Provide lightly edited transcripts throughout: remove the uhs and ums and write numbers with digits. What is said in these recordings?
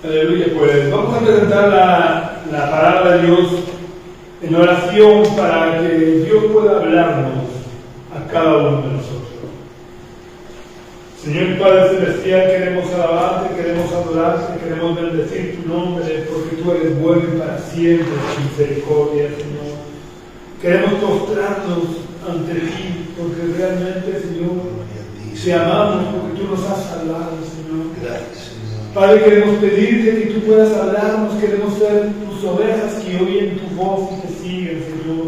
Aleluya, pues vamos a presentar la palabra de Dios en oración para que Dios pueda hablarnos a cada uno de nosotros. Señor Padre Celestial, queremos alabarte, queremos adorarte, queremos bendecir tu nombre, porque tú eres bueno y para siempre tu misericordia, Señor. Queremos postrarnos ante ti, porque realmente, Señor, te amamos, porque tú nos has salvado, Señor. Gracias. Padre, queremos pedirte que tú puedas hablarnos, queremos ser tus ovejas que oyen tu voz y te siguen, Señor.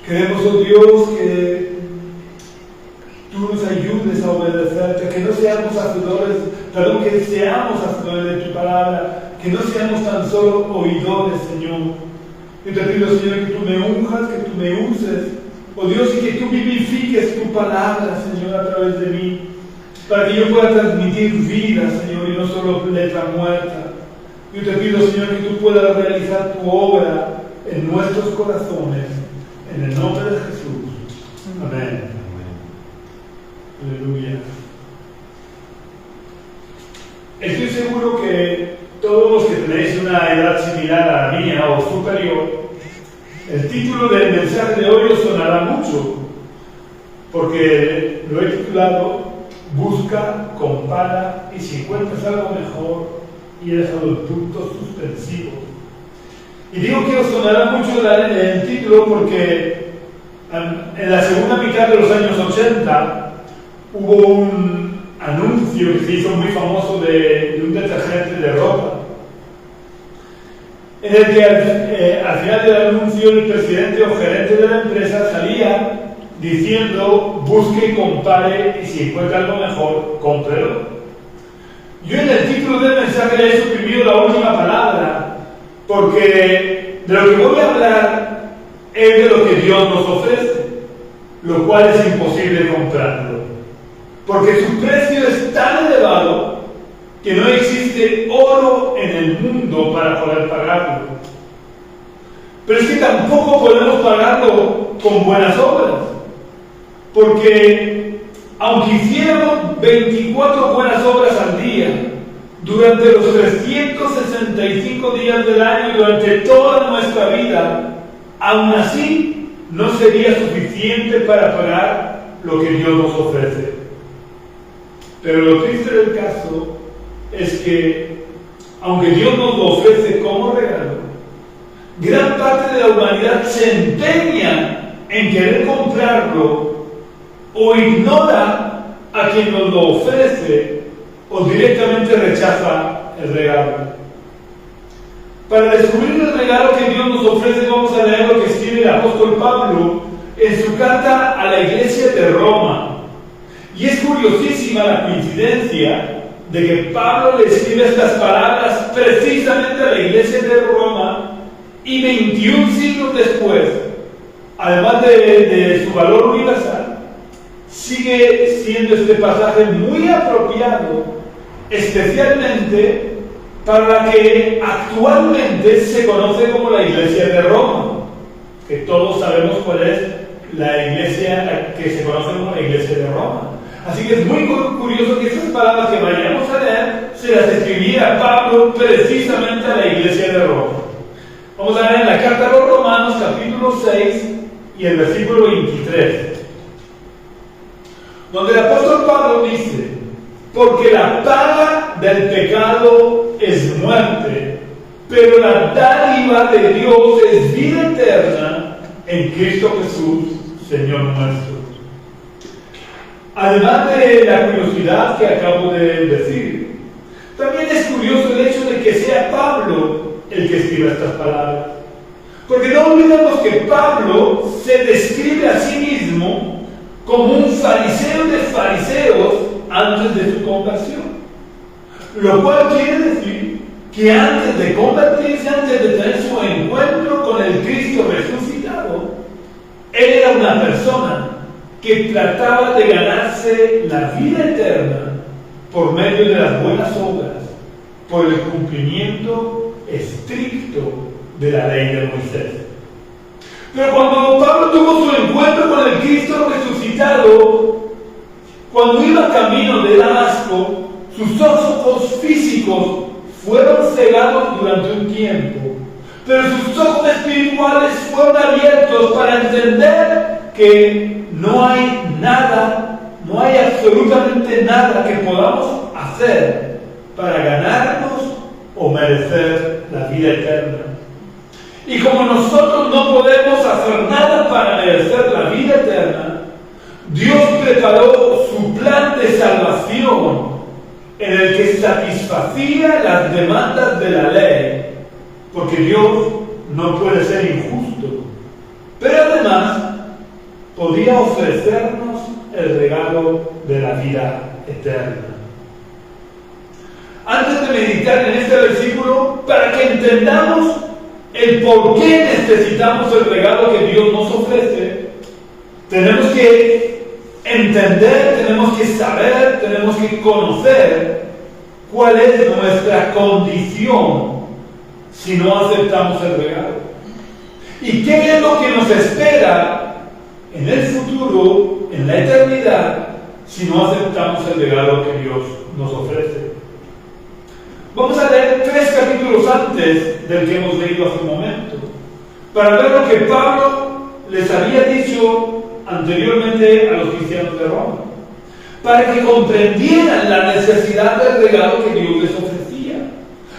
Queremos, oh Dios, que tú nos ayudes a obedecerte, que no seamos hacedores, que seamos hacedores de tu palabra, que no seamos tan solo oidores, Señor. Yo te pido, Señor, que tú me unjas, que tú me uses, oh Dios, y que tú vivifiques tu palabra, Señor, a través de mí, para que yo pueda transmitir vida, Señor, y no solo letra muerta. Yo te pido, Señor, que tú puedas realizar tu obra en nuestros corazones, en el nombre de Jesús. Amén. Aleluya. Estoy seguro que todos los que tenéis una edad similar a la mía o superior, el título del mensaje de hoy os sonará mucho, porque lo he titulado Busca, compara y si encuentras algo mejor, y he dejado el punto suspensivo. Y digo que os sonará mucho el título porque en la segunda mitad de los años 80 hubo un anuncio que se hizo muy famoso de un detergente de ropa, en el que al final del anuncio el presidente o gerente de la empresa salía diciendo: busque y compare, y si encuentra algo mejor, cómprelo. Yo en el título del mensaje he suprimido la última palabra, porque de lo que voy a hablar es de lo que Dios nos ofrece, lo cual es imposible comprarlo, porque su precio es tan elevado que no existe oro en el mundo para poder pagarlo. Pero es que tampoco podemos pagarlo con buenas obras, porque aunque hiciéramos 24 buenas obras al día, durante los 365 días del año y durante toda nuestra vida, aún así no sería suficiente para pagar lo que Dios nos ofrece. Pero lo triste del caso es que, aunque Dios nos lo ofrece como regalo, gran parte de la humanidad se empeña en querer comprarlo, o ignora a quien nos lo ofrece, o directamente rechaza el regalo. Para descubrir el regalo que Dios nos ofrece, vamos a leer lo que escribe el apóstol Pablo en su carta a la iglesia de Roma. Y es curiosísima la coincidencia de que Pablo le escribe estas palabras precisamente a la iglesia de Roma, y 21 siglos después, además de su valor universal, sigue siendo este pasaje muy apropiado, especialmente para la que actualmente se conoce como la Iglesia de Roma, que todos sabemos cuál es la iglesia que se conoce como la Iglesia de Roma. Así que es muy curioso que estas palabras que vayamos a leer se las escribiera Pablo precisamente a la Iglesia de Roma. Vamos a leer en la carta a los Romanos, capítulo 6 y el versículo 23. Donde el apóstol Pablo dice: porque la paga del pecado es muerte, pero la dádiva de Dios es vida eterna en Cristo Jesús, Señor nuestro. Además de la curiosidad que acabo de decir, también es curioso el hecho de que sea Pablo el que escriba estas palabras. Porque no olvidemos que Pablo se describe a sí mismo como un fariseo de fariseos antes de su conversión, lo cual quiere decir que antes de convertirse, antes de tener su encuentro con el Cristo resucitado, él era una persona que trataba de ganarse la vida eterna por medio de las buenas obras, por el cumplimiento estricto de la ley de Moisés. Pero cuando Pablo tuvo su encuentro con el Cristo resucitado, cuando iba camino de Damasco, sus ojos físicos fueron cegados durante un tiempo, pero sus ojos espirituales fueron abiertos para entender que no hay nada, no hay absolutamente nada que podamos hacer para ganarnos o merecer la vida eterna. Y como nosotros no podemos hacer nada para merecer la vida eterna, Dios preparó su plan de salvación en el que satisfacía las demandas de la ley, porque Dios no puede ser injusto, pero además podía ofrecernos el regalo de la vida eterna. Antes de meditar en este versículo, para que entendamos el por qué necesitamos el regalo que Dios nos ofrece, tenemos que entender, tenemos que saber, tenemos que conocer cuál es nuestra condición si no aceptamos el regalo. ¿Y qué es lo que nos espera en el futuro, en la eternidad, si no aceptamos el regalo que Dios nos ofrece? Vamos a leer 3 capítulos antes del que hemos leído hace un momento, para ver lo que Pablo les había dicho anteriormente a los cristianos de Roma, para que comprendieran la necesidad del regalo que Dios les ofrecía.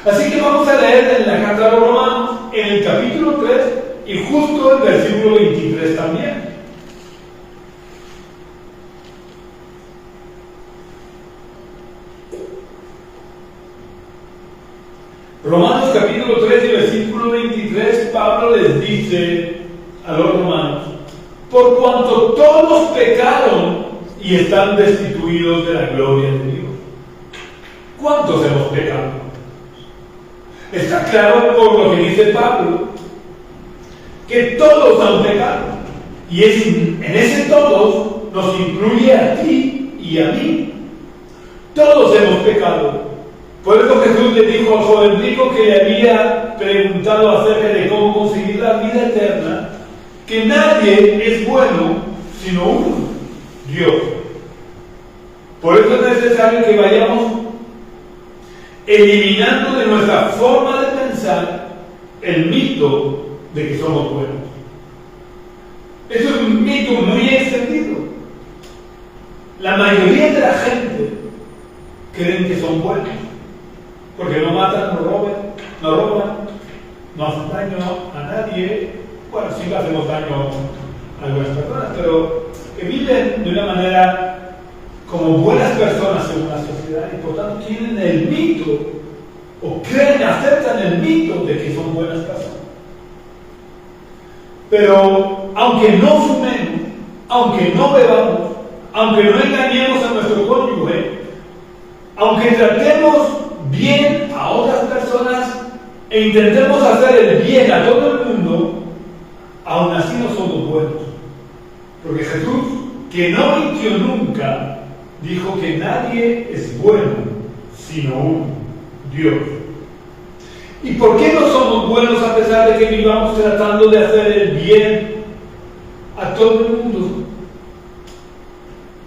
Así que vamos a leer en la carta a los Romanos, en el capítulo 3, y justo el versículo 23 también. Romanos capítulo 3 y versículo 23, Pablo les dice a los romanos: por cuanto todos pecaron y están destituidos de la gloria de Dios. ¿Cuántos hemos pecado? Está claro por lo que dice Pablo, que todos han pecado. Y en ese todos nos incluye a ti y a mí. Todos hemos pecado. Por eso Jesús le dijo al joven rico que le había preguntado acerca de cómo conseguir la vida eterna, que nadie es bueno sino uno, Dios. Por eso es necesario que vayamos eliminando de nuestra forma de pensar el mito de que somos buenos. Eso es un mito muy extendido. La mayoría de la gente creen que son buenos, porque no matan, no roban, no hacen daño a nadie. Bueno, sí que hacemos daño a algunas personas, pero que viven de una manera como buenas personas según la sociedad, y por tanto tienen el mito, o creen, aceptan el mito de que son buenas personas. Pero aunque no fumemos, aunque no bebamos, aunque no engañemos a nuestro cónyuge, aunque tratemos bien a otras personas e intentemos hacer el bien a todo el mundo, aún así no somos buenos. Porque Jesús, que no mintió nunca, dijo que nadie es bueno sino uno, Dios. ¿Y por qué no somos buenos a pesar de que vivamos tratando de hacer el bien a todo el mundo?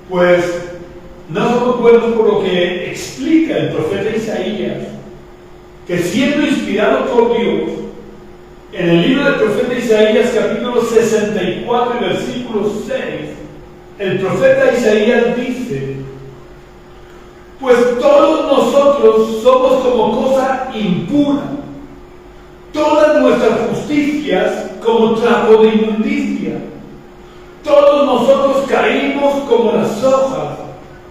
Pues no somos buenos por lo que explica el profeta Isaías, que siendo inspirado por Dios, en el libro del profeta Isaías, capítulo 64 y versículo 6, el profeta Isaías dice: pues todos nosotros somos como cosa impura, todas nuestras justicias como trapo de inmundicia, todos nosotros caímos como las hojas,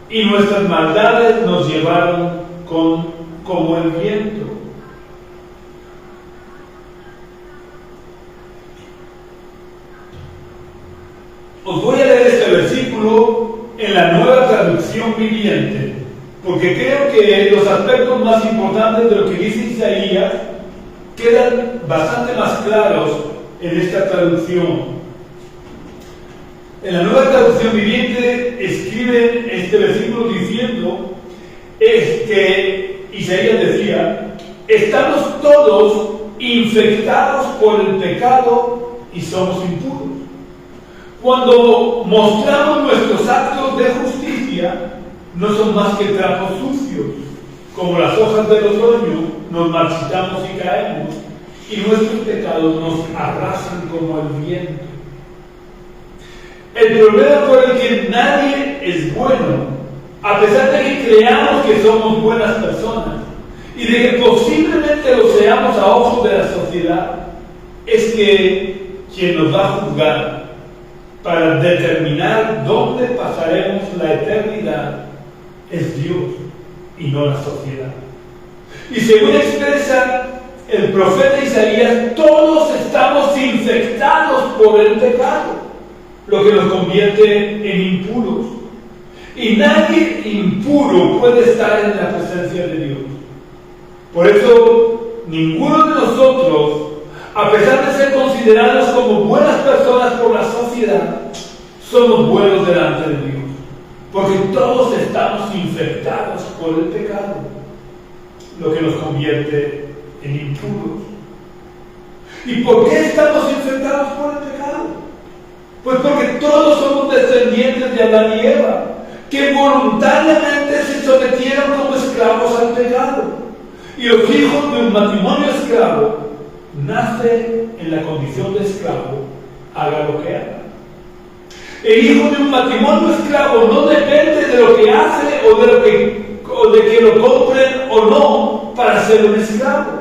y nuestras maldades nos llevaron como el viento. Os voy a leer este versículo en la Nueva Traducción Viviente, porque creo que los aspectos más importantes de lo que dice Isaías quedan bastante más claros en esta traducción. En la Nueva Traducción Viviente escribe este versículo diciendo que Isaías decía: estamos todos infectados por el pecado y somos impuros. Cuando mostramos nuestros actos de justicia, no son más que trapos sucios. como las hojas del otoño, nos marchitamos y caemos, y nuestros pecados nos arrasan como el viento. El problema por el que nadie es bueno, a pesar de que creamos que somos buenas personas, y de que posiblemente lo seamos a ojos de la sociedad, es que quien nos va a juzgar para determinar dónde pasaremos la eternidad es Dios y no la sociedad. Y según expresa el profeta Isaías, todos estamos infectados por el pecado, lo que nos convierte en impuros. Y nadie impuro puede estar en la presencia de Dios. Por eso, ninguno de nosotros, a pesar de ser considerados como buenas personas por la sociedad, somos buenos delante de Dios. Porque todos estamos infectados por el pecado, lo que nos convierte en impuros. ¿Y por qué estamos infectados por el pecado? Pues porque todos somos descendientes de Adán y Eva, que voluntariamente se sometieron como esclavos al pecado. Y los hijos de un matrimonio esclavo nacen en la condición de esclavo, haga lo que haga. El hijo de un matrimonio esclavo no depende de lo que hace o de que lo compren o no para ser un esclavo.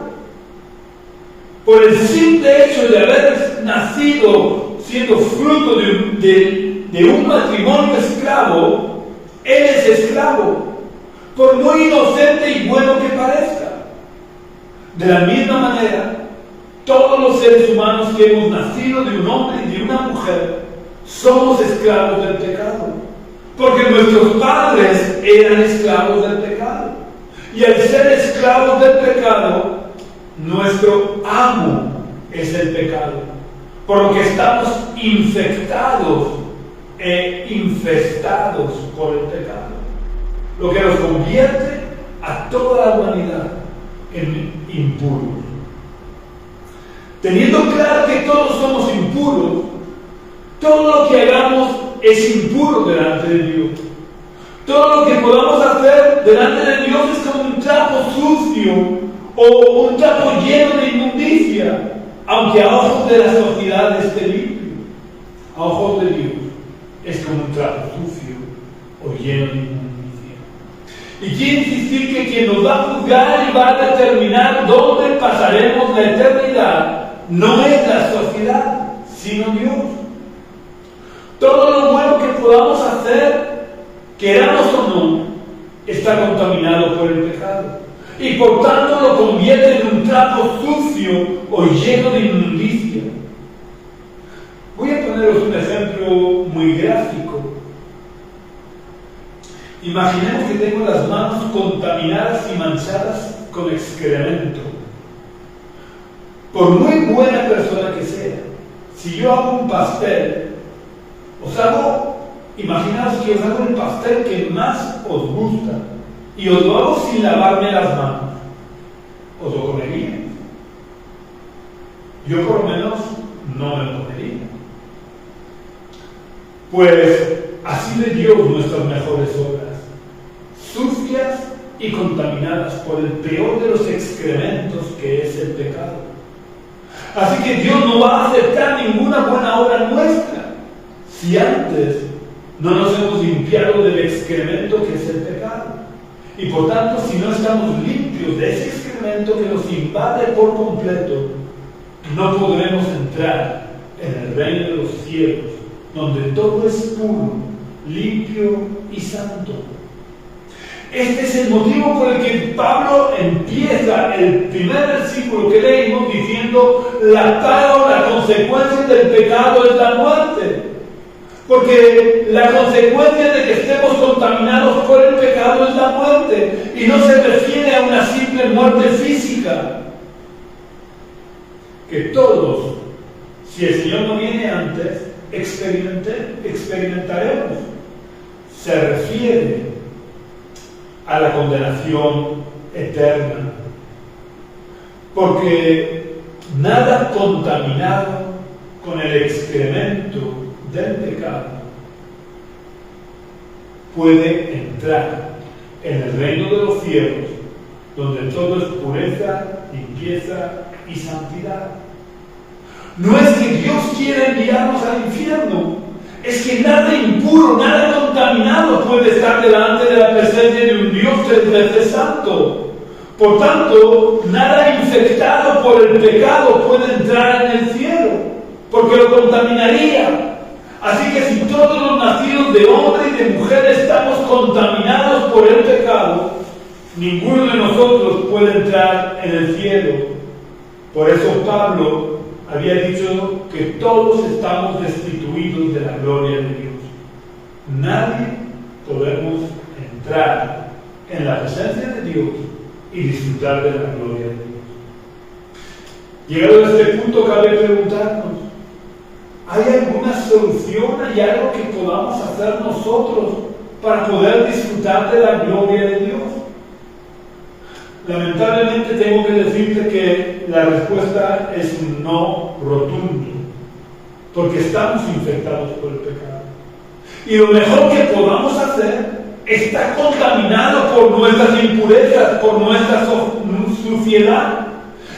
Por el simple hecho de haber nacido siendo fruto de un matrimonio esclavo, él es esclavo, por muy inocente y bueno que parezca. De la misma manera, todos los seres humanos que hemos nacido de un hombre y de una mujer somos esclavos del pecado, porque nuestros padres eran esclavos del pecado, y al ser esclavos del pecado, nuestro amo es el pecado, por lo que estamos infectados e infestados por el pecado, lo que nos convierte a toda la humanidad en impuros. Teniendo claro que todos somos impuros, todo lo que hagamos es impuro delante de Dios. Todo lo que podamos hacer delante de Dios es como un trapo sucio o un trapo lleno de inmundicia, aunque a ojos de la sociedad esté limpio. A ojos de Dios es como un trapo sucio o lleno de inmundicia. Y quiere insistir que quien nos va a juzgar y va a determinar dónde pasaremos la eternidad no es la sociedad, sino Dios. Todo lo bueno que podamos hacer, queramos o no, está contaminado por el pecado. Y por tanto lo convierte en un trapo sucio o lleno de inmundicia. Voy a poneros un ejemplo muy gráfico. Imaginemos que tengo las manos contaminadas y manchadas con excremento. Por muy buena persona que sea, si yo hago un pastel, imaginaos que os hago el pastel que más os gusta y os lo hago sin lavarme las manos, ¿os lo comería? Yo por lo menos no me lo comería. Pues así ve Dios nuestras mejores obras, sucias y contaminadas por el peor de los excrementos que es el pecado. Así que Dios no va a aceptar ninguna buena obra nuestra si antes no nos hemos limpiado del excremento que es el pecado. Y por tanto, si no estamos limpios de ese excremento que nos invade por completo, no podremos entrar en el reino de los cielos, donde todo es puro, limpio y santo. Este es el motivo por el que Pablo empieza el primer versículo que leímos diciendo: la paga o la consecuencia del pecado es la muerte. Porque la consecuencia de que estemos contaminados por el pecado es la muerte, y no se refiere a una simple muerte física. Que todos, si el Señor no viene antes, experimentaremos. Se refiere a la condenación eterna, porque nada contaminado con el excremento del pecado puede entrar en el reino de los cielos, donde todo es pureza, limpieza y santidad. No es que Dios quiera enviarnos al infierno, es que nada impuro, nada contaminado puede estar delante de la presencia de un Dios 3 veces santo. Por tanto, nada infectado por el pecado puede entrar en el cielo, porque lo contaminaría. Así que si todos los nacidos de hombre y de mujer estamos contaminados por el pecado, ninguno de nosotros puede entrar en el cielo. Por eso Pablo había dicho que todos estamos destituidos de la gloria de Dios. Nadie podemos entrar en la presencia de Dios y disfrutar de la gloria de Dios. Llegado a este punto, cabe preguntarnos, ¿hay alguna solución? ¿Hay algo que podamos hacer nosotros para poder disfrutar de la gloria de Dios? Lamentablemente tengo que decirte que la respuesta es un no rotundo, porque estamos infectados por el pecado. Y lo mejor que podamos hacer está contaminado por nuestras impurezas, por nuestra suciedad.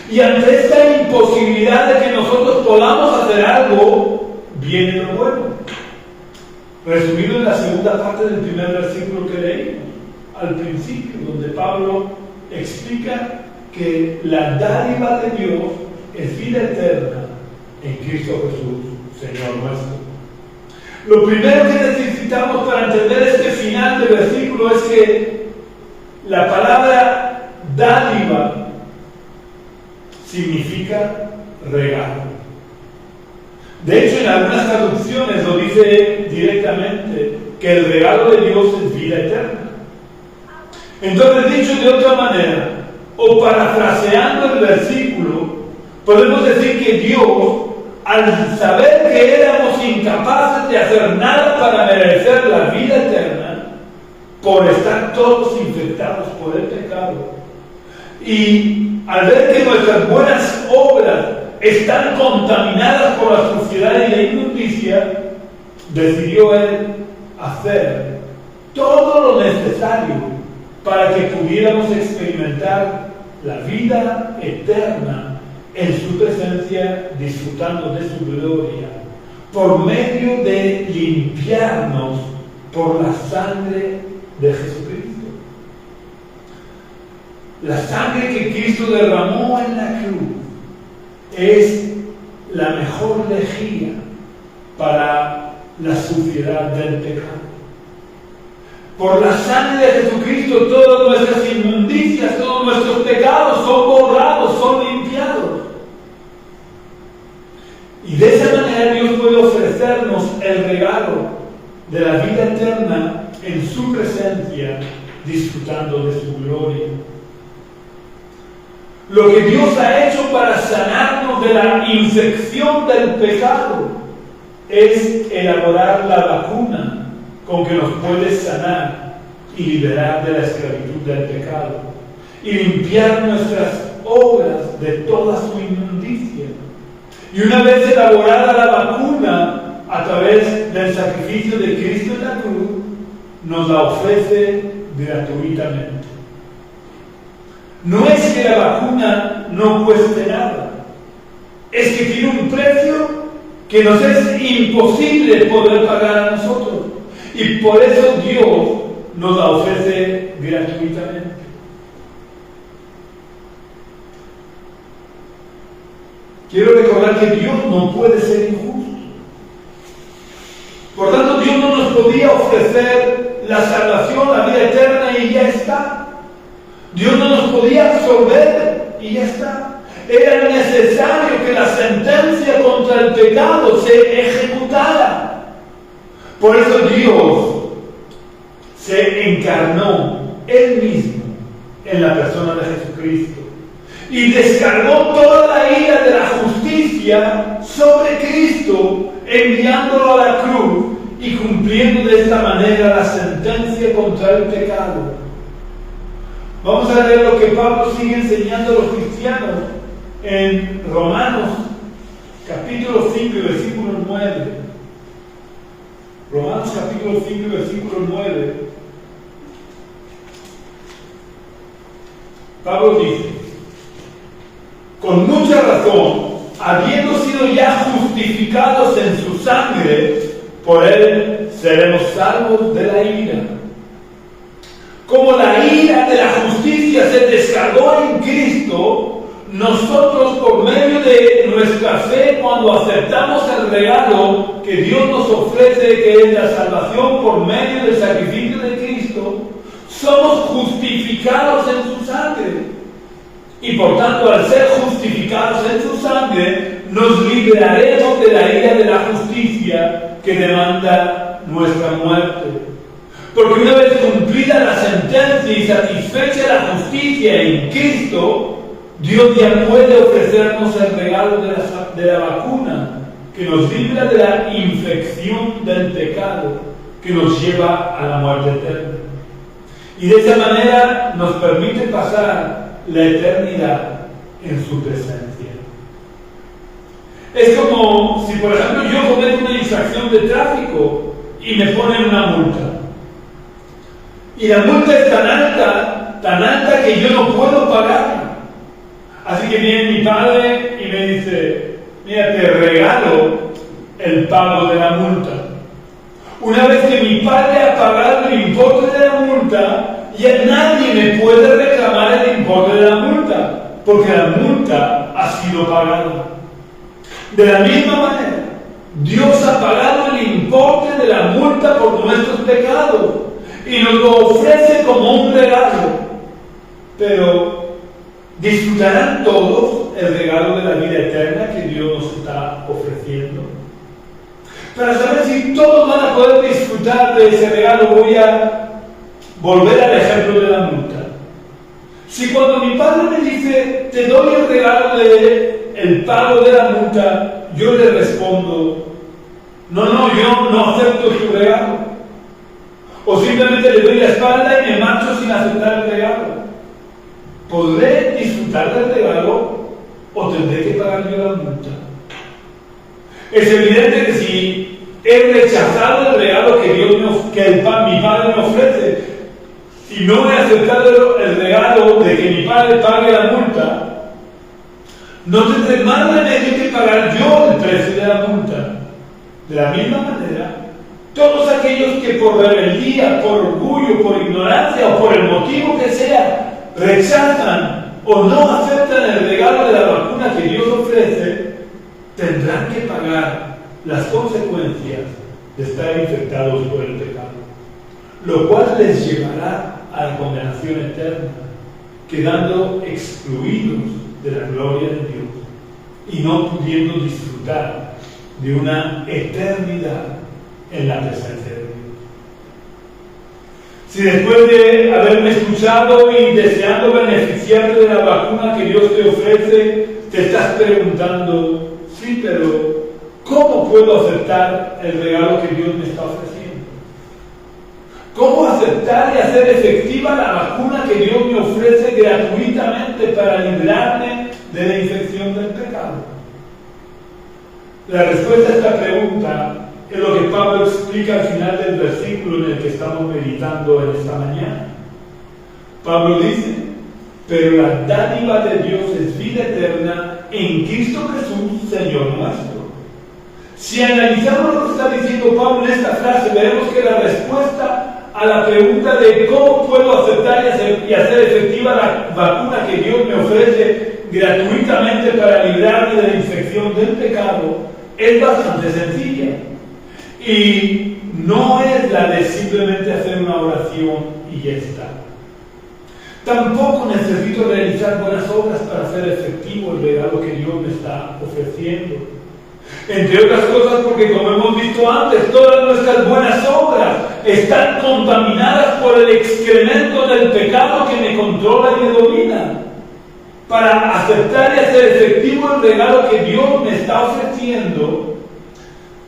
Y ante esta imposibilidad de que nosotros podamos hacer algo, viene lo bueno. Resumido en la segunda parte del primer versículo que leímos, al principio, donde Pablo explica que la dádiva de Dios es vida eterna en Cristo Jesús, Señor nuestro. Lo primero que necesitamos para entender este final del versículo es que la palabra dádiva significa regalo. De hecho, en algunas traducciones lo dice directamente, que el regalo de Dios es vida eterna. Entonces, dicho de otra manera, o parafraseando el versículo, podemos decir que Dios, al saber que éramos incapaces de hacer nada para merecer la vida eterna, por estar todos infectados por el pecado, y al ver que nuestras buenas obras están contaminadas por la suciedad y la inmundicia, decidió Él hacer todo lo necesario para que pudiéramos experimentar la vida eterna en su presencia, disfrutando de su gloria, por medio de limpiarnos por la sangre de Jesucristo. La sangre que Cristo derramó en la cruz es la mejor lejía para la suciedad del pecado. Por la sangre de Jesucristo todas nuestras inmundicias, todos nuestros pecados son borrados, son limpiados. Y de esa manera Dios puede ofrecernos el regalo de la vida eterna en su presencia, disfrutando de su gloria. Lo que Dios ha hecho para sanarnos de la infección del pecado es elaborar la vacuna con que nos puede sanar y liberar de la esclavitud del pecado y limpiar nuestras obras de toda su inmundicia. Y una vez elaborada la vacuna a través del sacrificio de Cristo en la cruz, nos la ofrece gratuitamente. No es que la vacuna no cueste nada, es que tiene un precio que nos es imposible poder pagar a nosotros. Y por eso Dios nos la ofrece gratuitamente. Quiero recordar que Dios no puede ser injusto. Por tanto, Dios no nos podía ofrecer la salvación, la vida eterna y ya está. Dios no nos podía absolver y ya está. Era necesario que la sentencia contra el pecado se ejecutara. Por eso Dios se encarnó Él mismo en la persona de Jesucristo y descargó toda la ira de la justicia sobre Cristo, enviándolo a la cruz y cumpliendo de esta manera la sentencia contra el pecado. Vamos a leer lo que Pablo sigue enseñando a los cristianos en Romanos capítulo 5 y versículo 9. Romanos capítulo 5 y versículo 9. Pablo dice, con mucha razón, habiendo sido ya justificados en su sangre, por él seremos salvos de la ira. Como la ira de la justicia se descargó en Cristo, nosotros por medio de nuestra fe, cuando aceptamos el regalo que Dios nos ofrece, que es la salvación por medio del sacrificio de Cristo, somos justificados en su sangre. Y por tanto, al ser justificados en su sangre, nos libraremos de la ira de la justicia que demanda nuestra muerte. Porque una vez cumplida la sentencia y satisfecha la justicia en Cristo, Dios ya puede ofrecernos el regalo de la vacuna que nos libra de la infección del pecado que nos lleva a la muerte eterna. Y de esa manera nos permite pasar la eternidad en su presencia. Es como si, por ejemplo, yo cometo una infracción de tráfico y me ponen una multa. Y la multa es tan alta que yo no puedo pagarla. Así que viene mi padre y me dice, mira, te regalo el pago de la multa. Una vez que mi padre ha pagado el importe de la multa, ya nadie me puede reclamar el importe de la multa, porque la multa ha sido pagada. De la misma manera, Dios ha pagado el importe de la multa por nuestros pecados y nos lo ofrece como un regalo. Pero ¿disfrutarán todos el regalo de la vida eterna que Dios nos está ofreciendo? Para saber si todos van a poder disfrutar de ese regalo, voy a volver al ejemplo de la multa. Si cuando mi padre me dice, te doy el regalo del pago de la multa, yo le respondo, no, yo no acepto su regalo. O simplemente le doy la espalda y me marcho sin aceptar el regalo. ¿Podré disfrutar del regalo o tendré que pagar yo la multa? Es evidente que si he rechazado el regalo que mi padre me ofrece y no he aceptado el regalo de que mi padre pague la multa, no tendré más remedio que pagar yo el precio de la multa. De la misma manera, todos aquellos que por rebeldía, por orgullo, por ignorancia o por el motivo que sea, rechazan o no aceptan el regalo de la vacuna que Dios ofrece, tendrán que pagar las consecuencias de estar infectados por el pecado, lo cual les llevará a la condenación eterna, quedando excluidos de la gloria de Dios y no pudiendo disfrutar de una eternidad en la presencia de Dios. Si después de haberme escuchado y deseando beneficiarte de la vacuna que Dios te ofrece, te estás preguntando, sí, pero ¿cómo puedo aceptar el regalo que Dios me está ofreciendo? ¿Cómo aceptar y hacer efectiva la vacuna que Dios me ofrece gratuitamente para librarme de la infección del pecado? La respuesta a esta pregunta es lo que Pablo explica al final del versículo en el que estamos meditando en esta mañana. Pablo dice, pero la dádiva de Dios es vida eterna en Cristo Jesús, Señor nuestro. Si analizamos lo que está diciendo Pablo en esta frase, veremos que la respuesta a la pregunta de cómo puedo aceptar y hacer efectiva la vacuna que Dios me ofrece gratuitamente para librarme de la infección del pecado es bastante sencilla. Y no es la de simplemente hacer una oración y ya está. Tampoco necesito realizar buenas obras para hacer efectivo el regalo que Dios me está ofreciendo. Entre otras cosas porque, como hemos visto antes, todas nuestras buenas obras están contaminadas por el excremento del pecado que me controla y me domina. Para aceptar y hacer efectivo el regalo que Dios me está ofreciendo,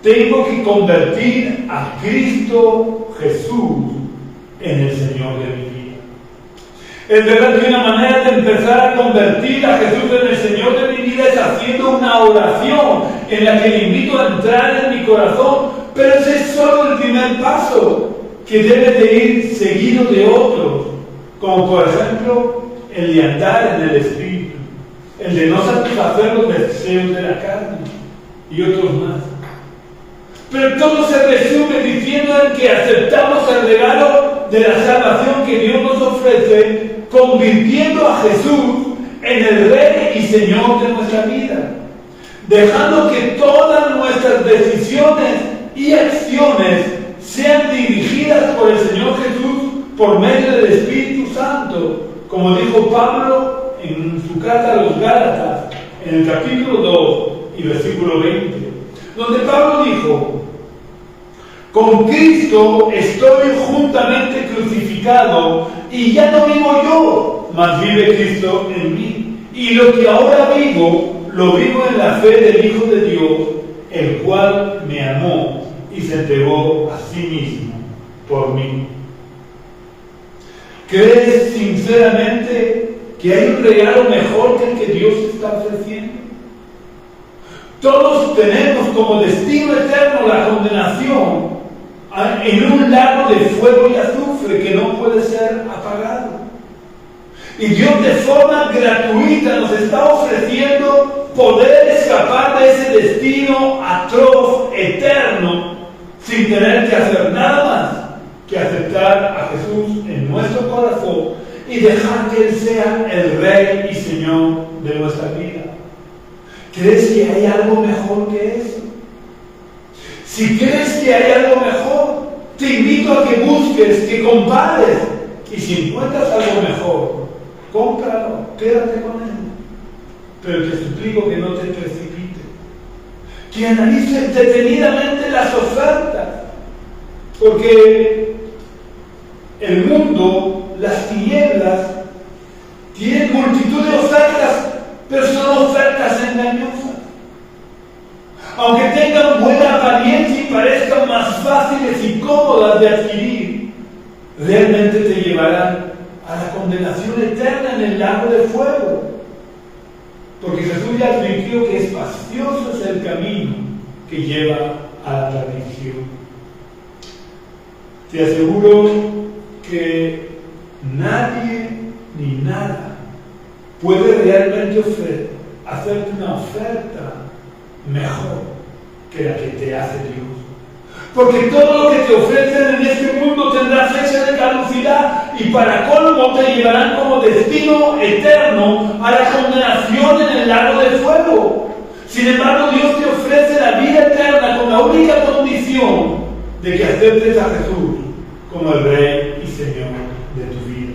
tengo que convertir a Cristo Jesús en el Señor de mi vida. Es verdad que una manera de empezar a convertir a Jesús en el Señor de mi vida es haciendo una oración en la que le invito a entrar en mi corazón, pero ese es solo el primer paso, que debe de ir seguido de otros, como por ejemplo el de andar en el Espíritu, el de no satisfacer los deseos de la carne y otros más. Pero todo se resume diciendo que aceptamos el regalo de la salvación que Dios nos ofrece, convirtiendo a Jesús en el Rey y Señor de nuestra vida, dejando que todas nuestras decisiones y acciones sean dirigidas por el Señor Jesús por medio del Espíritu Santo, como dijo Pablo en su carta a los Gálatas, en el capítulo 2 y versículo 20, donde Pablo dijo: con Cristo estoy juntamente crucificado, y ya no vivo yo, mas vive Cristo en mí. Y lo que ahora vivo, lo vivo en la fe del Hijo de Dios, el cual me amó y se entregó a sí mismo por mí. ¿Crees sinceramente que hay un regalo mejor que el que Dios está ofreciendo? Todos tenemos como destino eterno la condenación en un lago de fuego y azufre que no puede ser apagado. Y Dios de forma gratuita nos está ofreciendo poder escapar de ese destino atroz, eterno, sin tener que hacer nada más que aceptar a Jesús en nuestro corazón y dejar que Él sea el Rey y Señor de nuestra vida. ¿Crees que hay algo mejor que eso? Si crees que hay algo mejor, te invito a que busques, que compares, y si encuentras algo mejor, cómpralo, quédate con él. Pero te suplico que no te precipites, que analices detenidamente las ofertas, porque el mundo, las tinieblas, tienen multitud de ofertas, pero son ofertas engañosas. Aunque tengan buena apariencia y parezcan más fáciles y cómodas de adquirir, realmente te llevarán a la condenación eterna en el lago de fuego. Porque Jesús ya advirtió que espacioso es el camino que lleva a la perdición. Te aseguro que nadie ni nada puede realmente hacerte una oferta mejor que la que te hace Dios. Porque todo lo que te ofrecen en este mundo tendrá fecha de caducidad y para colmo te llevarán como destino eterno a la condenación en el lago de fuego. Sin embargo, Dios te ofrece la vida eterna con la única condición de que aceptes a Jesús como el Rey y Señor de tu vida.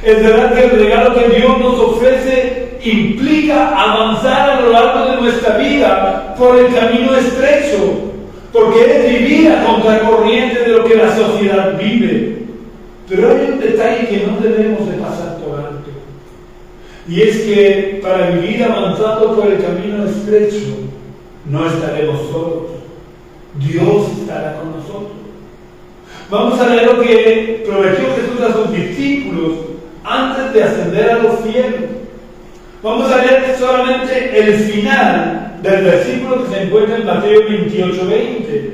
Es verdad que el regalo que Dios nos ofrece implica avanzar a lo largo de nuestra vida por el camino estrecho, porque es vivir a contracorriente de lo que la sociedad vive. Pero hay un detalle que no debemos de pasar por alto, y es que para vivir avanzando por el camino estrecho no estaremos solos. Dios estará con nosotros. Vamos a leer lo que prometió Jesús a sus discípulos antes de ascender a los cielos. Vamos a leer solamente el final del versículo que se encuentra en Mateo 28:20.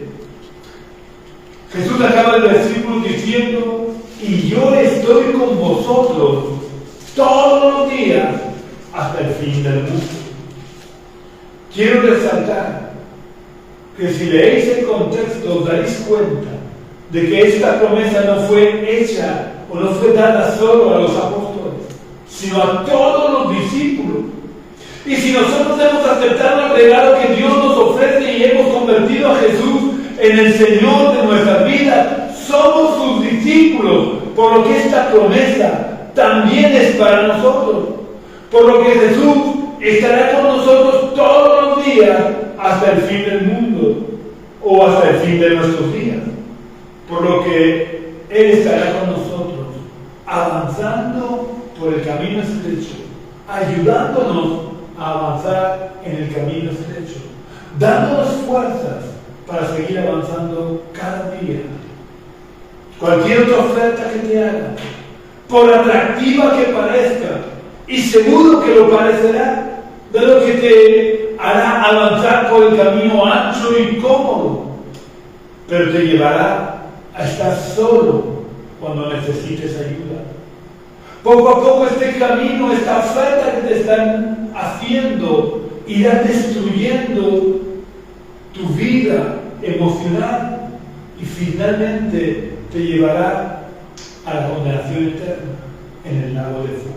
Jesús acaba el versículo diciendo: y yo estoy con vosotros todos los días hasta el fin del mundo. Quiero resaltar que si leéis el contexto os daréis cuenta de que esta promesa no fue hecha o no fue dada solo a los apóstoles, sino a todos los discípulos. Y si nosotros hemos aceptado el regalo que Dios nos ofrece y hemos convertido a Jesús en el Señor de nuestras vidas, somos sus discípulos, por lo que esta promesa también es para nosotros, por lo que Jesús estará con nosotros todos los días hasta el fin del mundo o hasta el fin de nuestros días, por lo que Él estará con nosotros avanzando por el camino estrecho, ayudándonos a avanzar en el camino estrecho, dándonos fuerzas para seguir avanzando cada día. Cualquier otra oferta que te haga, por atractiva que parezca, y seguro que lo parecerá, de lo que te hará avanzar por el camino ancho y cómodo, pero te llevará a estar solo cuando necesites ayuda. Poco a poco este camino, esta oferta que te están haciendo, irá destruyendo tu vida emocional y finalmente te llevará a la condenación eterna en el lago de fuego.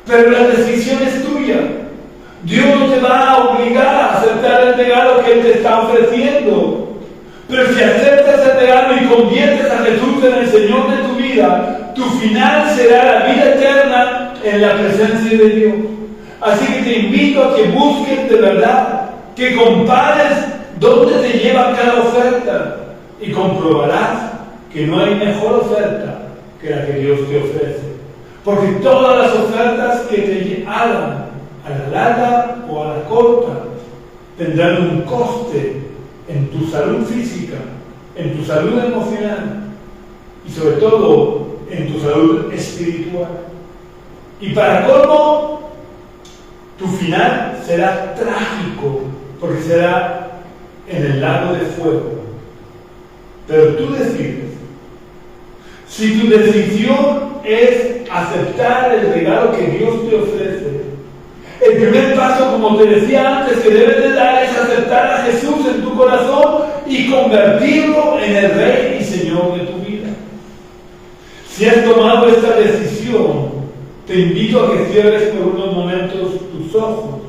Pero la decisión es tuya. Dios no te va a obligar a aceptar el regalo que Él te está ofreciendo. Pero si aceptas el regalo y conviertes a Jesús en el Señor de tu vida, tu final será la vida eterna en la presencia de Dios. Así que te invito a que busques de verdad, que compares dónde te lleva cada oferta y comprobarás que no hay mejor oferta que la que Dios te ofrece. Porque todas las ofertas que te hagan a la larga o a la corta tendrán un coste en tu salud física, en tu salud emocional y sobre todo en tu salud espiritual. Y para colmo, tu final será trágico porque será en el lago de fuego. Pero tú decides. Si tu decisión es aceptar el regalo que Dios te ofrece, el primer paso, como te decía antes, que debes de dar es aceptar a Jesús en tu corazón y convertirlo en el Rey y Señor de tu vida. Si has tomado esta decisión, te invito a que cierres por unos momentos tus ojos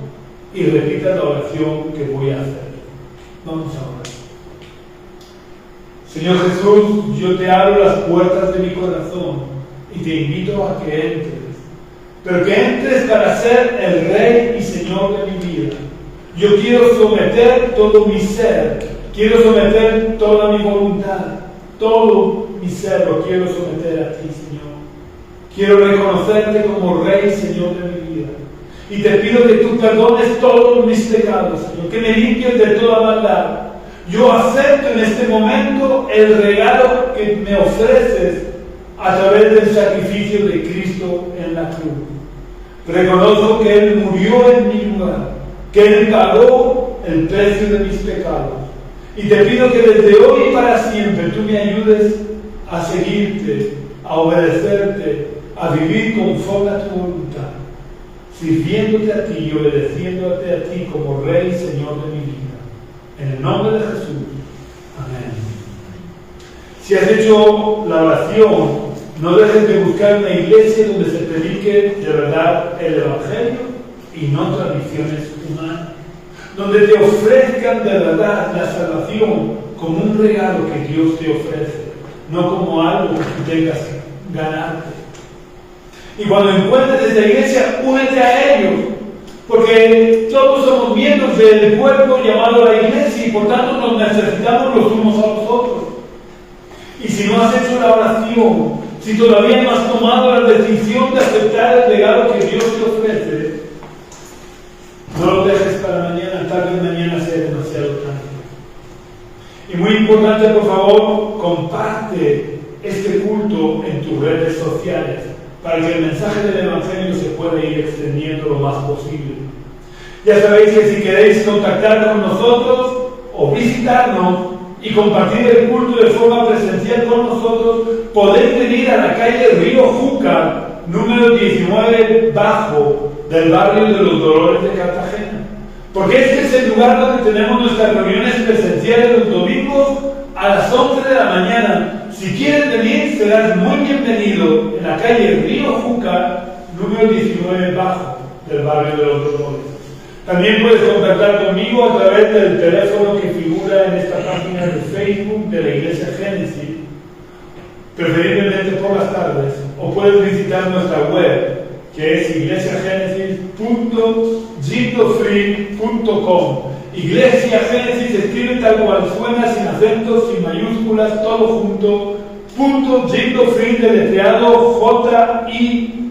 y repitas la oración que voy a hacer. Vamos a orar. Señor Jesús, yo te abro las puertas de mi corazón y te invito a que entres. Pero que entres para ser el Rey y Señor de mi vida. Yo quiero someter todo mi ser, quiero someter toda mi voluntad, todo mi ser lo quiero someter a ti, Señor. Quiero reconocerte como Rey y Señor de mi vida. Y te pido que tú perdones todos mis pecados, Señor, que me limpies de toda maldad. Yo acepto en este momento el regalo que me ofreces a través del sacrificio de Cristo en la cruz. Reconozco que Él murió en mi lugar, que Él pagó el precio de mis pecados. Y te pido que desde hoy y para siempre tú me ayudes a seguirte, a obedecerte, a vivir conforme a tu voluntad, sirviéndote a ti y obedeciéndote a ti como Rey y Señor de mi vida. En el nombre de Jesús. Amén. Si has hecho la oración, no dejes de buscar una iglesia donde se predique de verdad el Evangelio y no tradiciones humanas, donde te ofrezcan de verdad la salvación como un regalo que Dios te ofrece, no como algo que tú tengas que ganarte. Y cuando encuentres esa iglesia, únete a ellos, porque todos somos miembros del cuerpo llamado la iglesia y por tanto nos necesitamos los unos a los otros. Y si no has hecho la oración, si todavía no has tomado la decisión de aceptar el regalo que Dios te ofrece, no lo dejes para mañana, tal vez mañana sea demasiado tarde. Y muy importante, por favor, comparte este culto en tus redes sociales para que el mensaje del Evangelio se pueda ir extendiendo lo más posible. Ya sabéis que si queréis contactar con nosotros o visitarnos y compartir el culto de forma presencial con nosotros, podéis venir a la calle Río Júcar, número 19 bajo, del barrio de los Dolores de Cartagena. Porque este es el lugar donde tenemos nuestras reuniones presenciales los domingos a las 11 de la mañana. Si quieres venir, serás muy bienvenido en la calle Río Júcar, número 19 bajo, del barrio de los Dolores. También puedes contactar conmigo a través del teléfono que figura en esta página de Facebook de la Iglesia Génesis, preferiblemente por las tardes, o puedes visitar nuestra web, que es iglesiagenesis.gindofree.com. Iglesia Génesis se escribe tal cual suena, sin acentos, sin mayúsculas, todo junto, .gindofree deletreado J-I